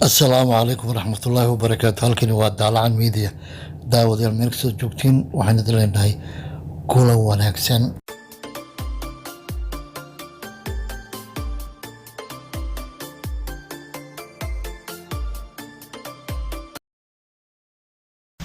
السلام عليكم ورحمة الله وبركاته. halkani waa Daalacan Media. Daawadayaal meel kasta joogtiin waxaan idin leenahay kulan wanaagsan.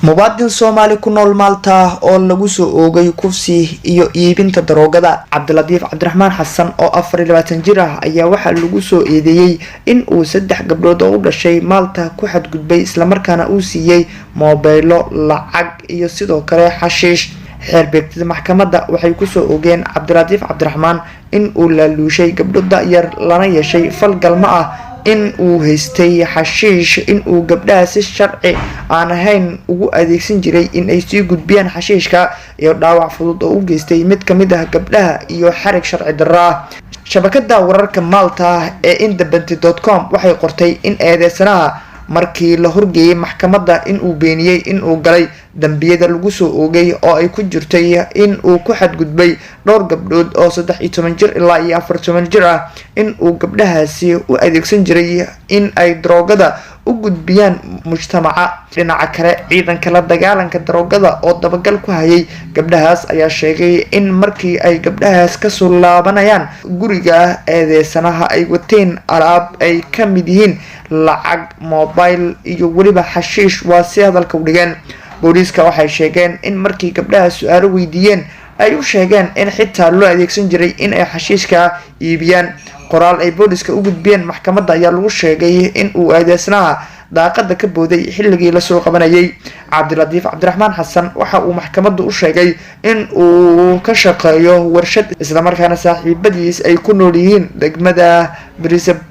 mubaadin Soomaali ku nool Malta oo lagu soo oogay kufsi iyo iibinta daroogada Cabdiladiif Cabdiraxmaan Xasan oo 24 jir ah ayaa waxa lagu soo eedeeyay in uu 3 gabdhood oo u dhashay Malta ku xadgudbay isla markaana uu siiyay moobaylo lacag iyo sidoo kale xashiish. xeerbeegtada maxkamadda waxay ku soo oogeen Cabdiladiif Cabdiraxmaan in uu la luushay gabdho yar lana yeeshay fal galma ah in uu haystay xashiish in uu gabdhaha si sharci aan ahayn ugu adeegsan jiray in ay sii gudbiyaan xashiishka iyo dhaawac fudud oo u geystay mid kamid ah gabdhaha iyo xarig sharci darro ah. shabakada wararka Malta ee independent.com waxay qortay in eedeysanaha markii la horgeeyay maxkamadda in uu beeniyay in uu galay dambiyada lagu soo oogay oo ay ku jirtay in uu ku xadgudbay dhowr gabdhood oo 13 jir ilaa 14 jir ah in uu gabdhahaasi u adeegsan jiray in ay daroogada u gudbiyaan mujtamaca. dhinaca kale ciidanka la dagaalanka daroogada oo dabagal ku hayay gabdhahaas ayaa sheegay in markii ay gabdhahaas ka soo laabanayaan guriga eedeysanaha ay wateen alaab ay ka mid yihiin lacag, mobile iyo waliba xashiish waa si hadalka u dhigeen. booliiska waxay sheegeen in markii gabdhaha su'aalo weydiiyeen ay u sheegeen in xitaa loo adeegsan jiray in ay xashiishka iibiyaan. qoraal ay booliiska u gudbiyeen maxkamadda ayaa lagu sheegay in uu eedeysanaha daaqada ka booday xilligii la soo qabanayay. Cabdiladiif Cabdiraxmaan Xasan waxa uu maxkamaddu u sheegay in uu ka shaqeeyo warshad isla markaana saaxiibadiis ay ku nool yihiin degmada Brisbane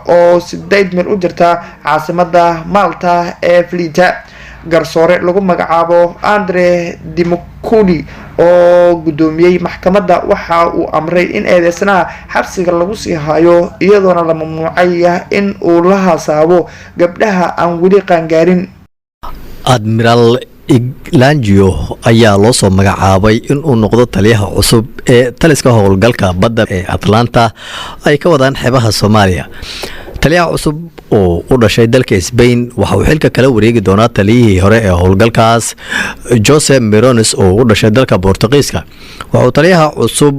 oo 8 mil u jirta caasimadda Malta ee Vlita. garsoore lagu magacaabo Andre Dimokuli oo gudoomiyay maxkamadda waxa uu amray in eedeysanaha xabsiga lagu sii hayo iyadoona la mamnuucay in uu la hasaabo gabdhaha aan weli qaangaarin. Admiral Iglanjo ayaa loo soo magacaabay in uu noqdo taliyaha cusub ee taliska howlgalka badda ee Atlanta ay ka wadaan xeebaha Soomaaliya. taliyaha cusub oo u dhashay dalka Spain waxa uu xilka kala wareegi doonaa taliyihii hore ee howlgalkaas Jose Mirones oo u dhashay dalka Boortaqiiska. waxa uu taliyaha cusub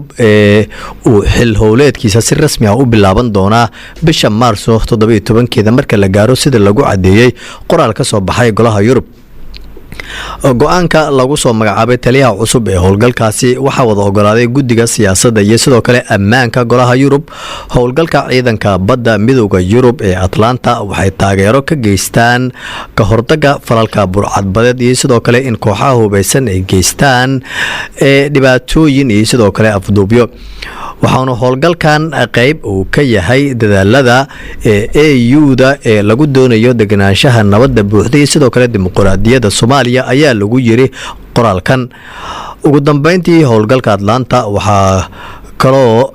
uu xil howleedkiisa si rasmi ah u bilaaban doonaa bisha Maarso 17keeda marka la gaaro sida lagu cadeeyay qoraal ka soo baxay golaha Yurub. go-aanka lagu soo magacaabay taliyaha cusub ee howlgalkaasi waxaa wada ogolaaday guddiga siyaasadda iyo sidoo kale ammaanka golaha Yurub. howlgalka ciidanka badda midowga Yurub ee Atlanta waxay taageero ka geystaan ka hortagga falalka burcadbadeed iyo sidoo kale in kooxaha hubeysan ay geystaan dhibaatooyin iyo sidoo kale afduubyo. waxaana howlgalkan qayb uu ka yahay dadaalada EU-da ee lagu doonayo deganaanshaha nabadda buuxda iyo sidoo kale dimuqraadiyadda Soomaaliya ayaa lagu yiri qoraalkan. ugu dambeyntii howlgalka Atlanta waxaa kaloo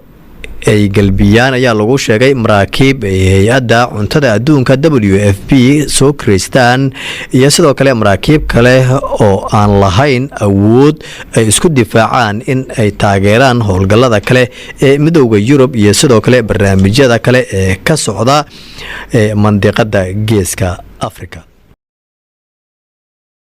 ay galbiyaan ayaa lagu sheegay maraakiib hay-adda cuntada adduunka WFP soo kireystaan iyo sidoo kale maraakiib kale oo aan lahayn awood ay isku difaacaan in ay taageeraan howlgallada kale ee midowda Yurub iyo sidoo kale barnaamijyada kale ee ka socda mandiqada geeska Afrika.